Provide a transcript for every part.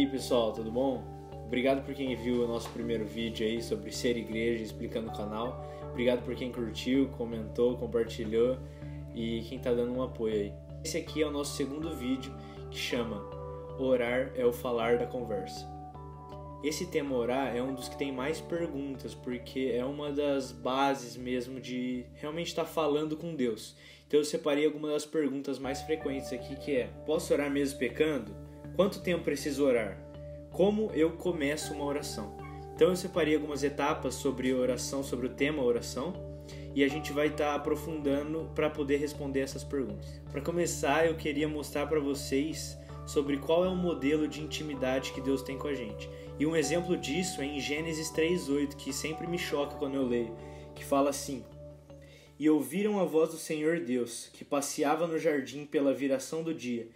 aí pessoal, tudo bom? Obrigado por quem viu o nosso primeiro vídeo aí sobre ser igreja, explicando o canal. Obrigado por quem curtiu, comentou, compartilhou e quem tá dando um apoio aí. Esse aqui é o nosso segundo vídeo, que chama Orar é o falar da conversa. Esse tema orar é um dos que tem mais perguntas, porque é uma das bases mesmo de realmente estar falando com Deus. Então eu separei algumas das perguntas mais frequentes aqui, que é: posso orar mesmo pecando? Quanto tempo preciso orar? Como eu começo uma oração? Então eu separei algumas etapas sobre oração, sobre o tema oração, e a gente vai estar aprofundando para poder responder essas perguntas. Para começar, eu queria mostrar para vocês sobre qual é o modelo de intimidade que Deus tem com a gente. E um exemplo disso é em Gênesis 3:8, que sempre me choca quando eu leio, que fala assim: E ouviram a voz do Senhor Deus, que passeava no jardim pela viração do dia,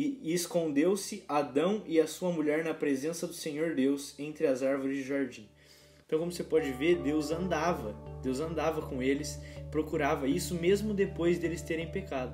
e escondeu-se Adão e a sua mulher na presença do Senhor Deus entre as árvores do jardim. Então, como você pode ver, Deus andava com eles, procurava isso mesmo depois deles terem pecado.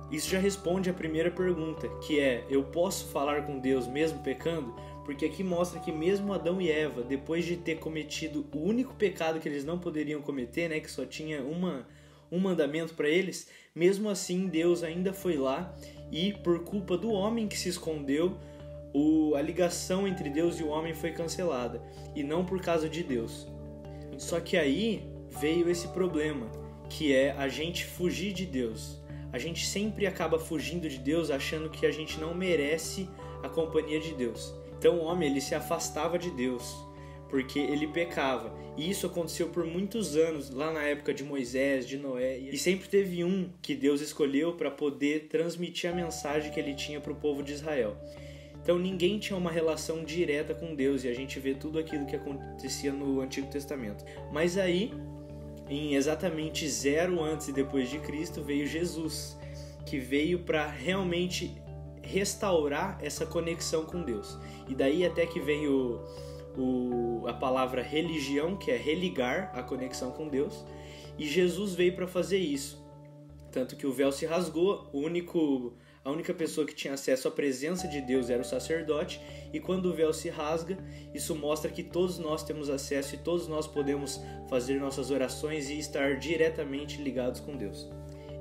Isso já responde a primeira pergunta, que é: eu posso falar com Deus mesmo pecando? Porque aqui mostra que mesmo Adão e Eva, depois de ter cometido o único pecado que eles não poderiam cometer, né, que só tinha um mandamento para eles, mesmo assim Deus ainda foi lá e, por culpa do homem que se escondeu, a ligação entre Deus e o homem foi cancelada, e não por causa de Deus. Só que aí veio esse problema, que é a gente fugir de Deus. A gente sempre acaba fugindo de Deus, achando que a gente não merece a companhia de Deus. Então o homem, ele se afastava de Deus, porque ele pecava. E isso aconteceu por muitos anos, lá na época de Moisés, de Noé. E sempre teve um que Deus escolheu para poder transmitir a mensagem que ele tinha para o povo de Israel. Então ninguém tinha uma relação direta com Deus, e a gente vê tudo aquilo que acontecia no Antigo Testamento. Mas aí, em exatamente 0 antes e depois de Cristo, veio Jesus, que veio para realmente restaurar essa conexão com Deus. E daí até que vem a palavra religião, que é religar a conexão com Deus, e Jesus veio para fazer isso. Tanto que o véu se rasgou, a única pessoa que tinha acesso à presença de Deus era o sacerdote, e quando o véu se rasga, isso mostra que todos nós temos acesso e todos nós podemos fazer nossas orações e estar diretamente ligados com Deus.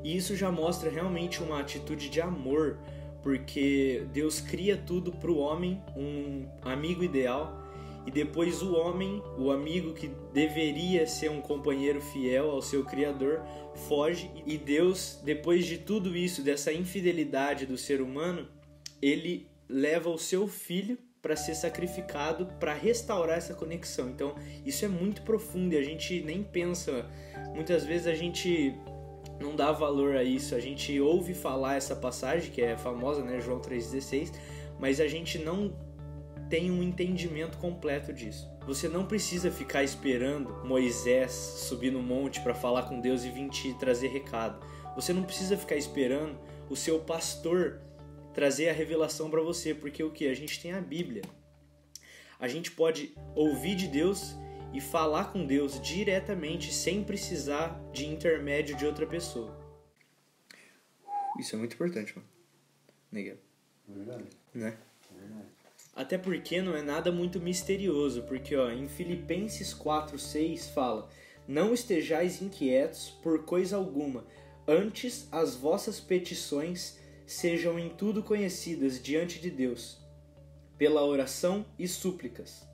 E isso já mostra realmente uma atitude de amor, porque Deus cria tudo para o homem, um amigo ideal, e depois o homem, o amigo que deveria ser um companheiro fiel ao seu Criador, foge, e Deus, depois de tudo isso, dessa infidelidade do ser humano, ele leva o seu filho para ser sacrificado, para restaurar essa conexão. Então isso é muito profundo e a gente nem pensa, muitas vezes a gente não dá valor a isso. A gente ouve falar essa passagem, que é famosa, né, João 3,16, mas a gente não tem um entendimento completo disso. Você não precisa ficar esperando Moisés subir no monte para falar com Deus e vir te trazer recado. Você não precisa ficar esperando o seu pastor trazer a revelação para você, porque o que? A gente tem a Bíblia. A gente pode ouvir de Deus e falar com Deus diretamente, sem precisar de intermédio de outra pessoa. Isso é muito importante, mano. Nega. Verdade. Né? Verdade. Até porque não é nada muito misterioso, porque em Filipenses 4:6 fala: Não estejais inquietos por coisa alguma, antes as vossas petições sejam em tudo conhecidas diante de Deus, pela oração e súplicas,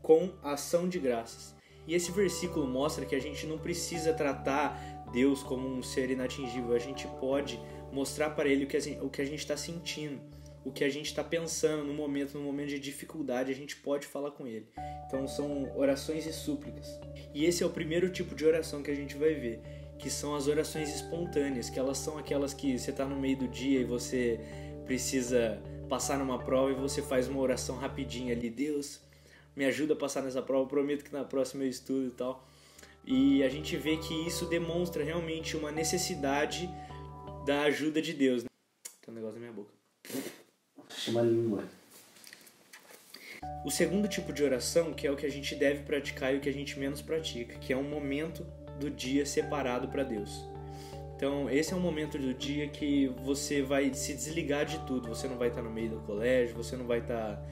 com ação de graças. E esse versículo mostra que a gente não precisa tratar Deus como um ser inatingível. A gente pode mostrar para Ele o que a gente está sentindo, o que a gente está pensando no momento de dificuldade. A gente pode falar com Ele. Então são orações e súplicas. E esse é o primeiro tipo de oração que a gente vai ver, que são as orações espontâneas, que elas são aquelas que você está no meio do dia e você precisa passar numa prova e você faz uma oração rapidinha ali: Deus, me ajuda a passar nessa prova, prometo que na próxima eu estudo e tal. E a gente vê que isso demonstra realmente uma necessidade da ajuda de Deus. Tem um negócio na minha boca. Chama língua. O segundo tipo de oração, que é o que a gente deve praticar e o que a gente menos pratica, que é um momento do dia separado para Deus. Então esse é um momento do dia que você vai se desligar de tudo. Você não vai estar no meio do colégio, você não vai estar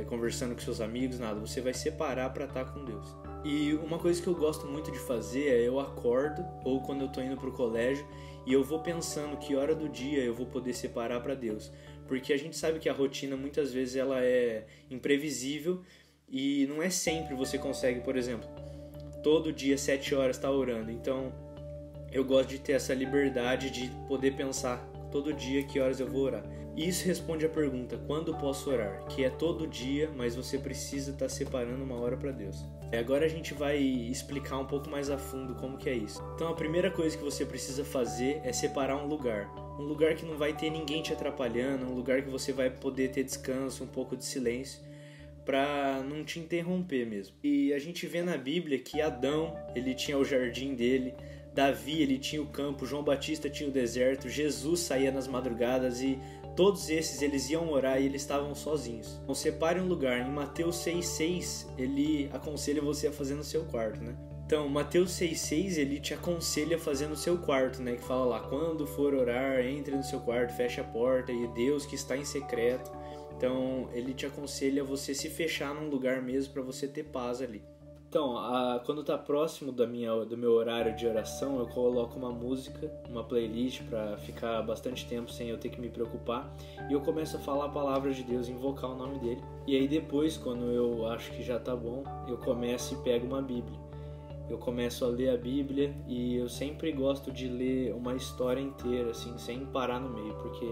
conversando com seus amigos, nada. Você vai separar para estar com Deus. E uma coisa que eu gosto muito de fazer é eu acordo, ou quando eu tô indo pro colégio, e eu vou pensando que hora do dia eu vou poder separar para Deus. Porque a gente sabe que a rotina muitas vezes ela é imprevisível e não é sempre você consegue, por exemplo, todo dia 7 horas estar orando. Então eu gosto de ter essa liberdade de poder pensar todo dia que horas eu vou orar. E isso responde a pergunta, quando posso orar? Que é todo dia, mas você precisa estar separando uma hora para Deus. Agora a gente vai explicar um pouco mais a fundo como que é isso. Então a primeira coisa que você precisa fazer é separar um lugar. Um lugar que não vai ter ninguém te atrapalhando, um lugar que você vai poder ter descanso, um pouco de silêncio, para não te interromper mesmo. E a gente vê na Bíblia que Adão, ele tinha o jardim dele, Davi, ele tinha o campo, João Batista tinha o deserto, Jesus saía nas madrugadas e todos esses eles iam orar e eles estavam sozinhos. Então separe um lugar. Em Mateus 6,6 ele aconselha você a fazer no seu quarto, né? Então, Mateus 6,6 ele te aconselha a fazer no seu quarto, né? Que fala lá, quando for orar, entre no seu quarto, feche a porta e Deus que está em secreto. Então, ele te aconselha a você se fechar num lugar mesmo para você ter paz ali. Então, quando tá próximo do meu horário de oração, eu coloco uma música, uma playlist para ficar bastante tempo sem eu ter que me preocupar. E eu começo a falar a palavra de Deus, invocar o nome dele. E aí depois, quando eu acho que já tá bom, eu começo e pego uma Bíblia. Eu começo a ler a Bíblia e eu sempre gosto de ler uma história inteira, assim, sem parar no meio. Porque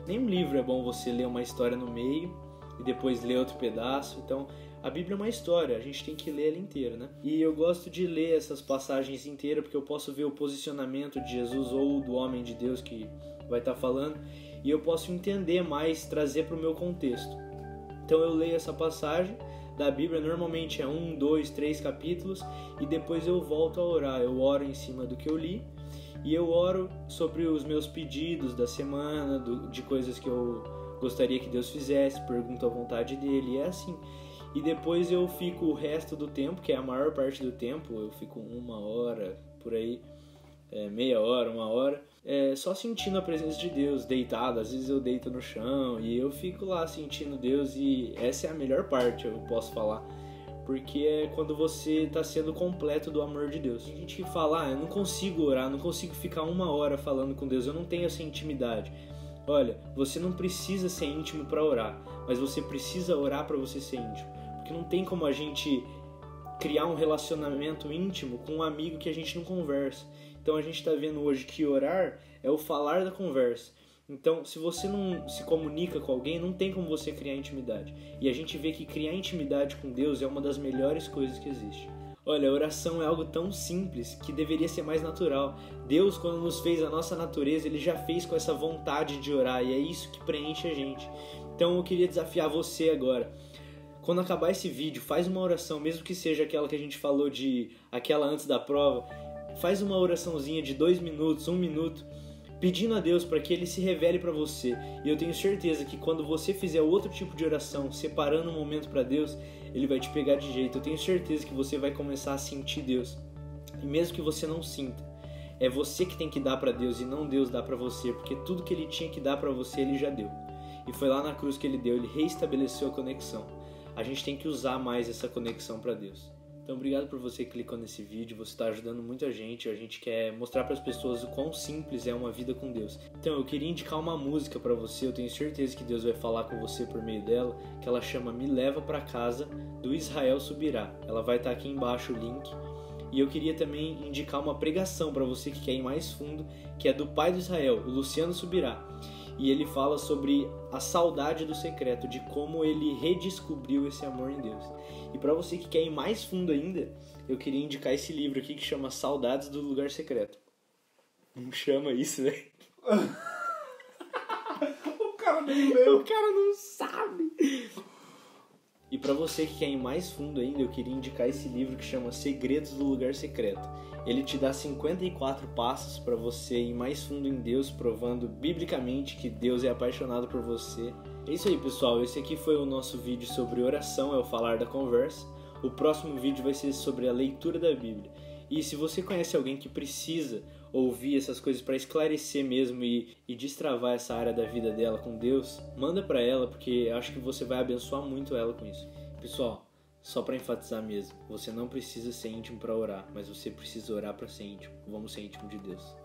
nenhum livro é bom você ler uma história no meio e depois ler outro pedaço. Então, a Bíblia é uma história, a gente tem que ler ela inteira, né? E eu gosto de ler essas passagens inteiras porque eu posso ver o posicionamento de Jesus ou do homem de Deus que vai estar falando e eu posso entender mais, trazer para o meu contexto. Então eu leio essa passagem da Bíblia, normalmente é 1, 2, 3 capítulos e depois eu volto a orar. Eu oro em cima do que eu li e eu oro sobre os meus pedidos da semana, de coisas que eu gostaria que Deus fizesse, pergunto a vontade dele, e é assim. E depois eu fico o resto do tempo, que é a maior parte do tempo, eu fico 1 hora, por aí, meia hora, 1 hora, só sentindo a presença de Deus, deitado. Às vezes eu deito no chão e eu fico lá sentindo Deus, e essa é a melhor parte, eu posso falar, porque é quando você está sendo completo do amor de Deus. Tem gente que fala, eu não consigo orar, não consigo ficar 1 hora falando com Deus, eu não tenho essa intimidade. Olha, você não precisa ser íntimo para orar, mas você precisa orar para você ser íntimo. Porque não tem como a gente criar um relacionamento íntimo com um amigo que a gente não conversa. Então a gente está vendo hoje que orar é o falar da conversa. Então se você não se comunica com alguém, não tem como você criar intimidade. E a gente vê que criar intimidade com Deus é uma das melhores coisas que existe. Olha, a oração é algo tão simples que deveria ser mais natural. Deus, quando nos fez a nossa natureza, Ele já fez com essa vontade de orar e é isso que preenche a gente. Então eu queria desafiar você agora. Quando acabar esse vídeo, faz uma oração, mesmo que seja aquela que a gente falou aquela antes da prova, faz uma oraçãozinha de 2 minutos, 1 minuto, pedindo a Deus para que Ele se revele para você. E eu tenho certeza que quando você fizer outro tipo de oração, separando um momento para Deus, Ele vai te pegar de jeito. Eu tenho certeza que você vai começar a sentir Deus. E mesmo que você não sinta, é você que tem que dar para Deus e não Deus dar para você, porque tudo que Ele tinha que dar para você, Ele já deu. E foi lá na cruz que Ele deu, Ele reestabeleceu a conexão. A gente tem que usar mais essa conexão para Deus. Então, obrigado por você que clicou nesse vídeo, você está ajudando muita gente. A gente quer mostrar para as pessoas o quão simples é uma vida com Deus. Então, eu queria indicar uma música para você, eu tenho certeza que Deus vai falar com você por meio dela, que ela chama Me Leva Para Casa, do Israel Subirá. Ela vai estar aqui embaixo o link. E eu queria também indicar uma pregação para você que quer ir mais fundo, que é do pai do Israel, o Luciano Subirá. E ele fala sobre a saudade do secreto, de como ele redescobriu esse amor em Deus. E para você que quer ir mais fundo ainda, eu queria indicar esse livro aqui que chama Saudades do Lugar Secreto. Não chama isso, né? O cara nem leu. O cara não sabe. E para você que quer ir mais fundo ainda, eu queria indicar esse livro que chama Segredos do Lugar Secreto. Ele te dá 54 passos para você ir mais fundo em Deus, provando biblicamente que Deus é apaixonado por você. É isso aí, pessoal. Esse aqui foi o nosso vídeo sobre oração, é o falar da conversa. O próximo vídeo vai ser sobre a leitura da Bíblia. E se você conhece alguém que precisa ouvir essas coisas para esclarecer mesmo e destravar essa área da vida dela com Deus, manda para ela, porque acho que você vai abençoar muito ela com isso. Pessoal, só para enfatizar mesmo, você não precisa ser íntimo para orar, mas você precisa orar para ser íntimo. Vamos ser íntimo de Deus.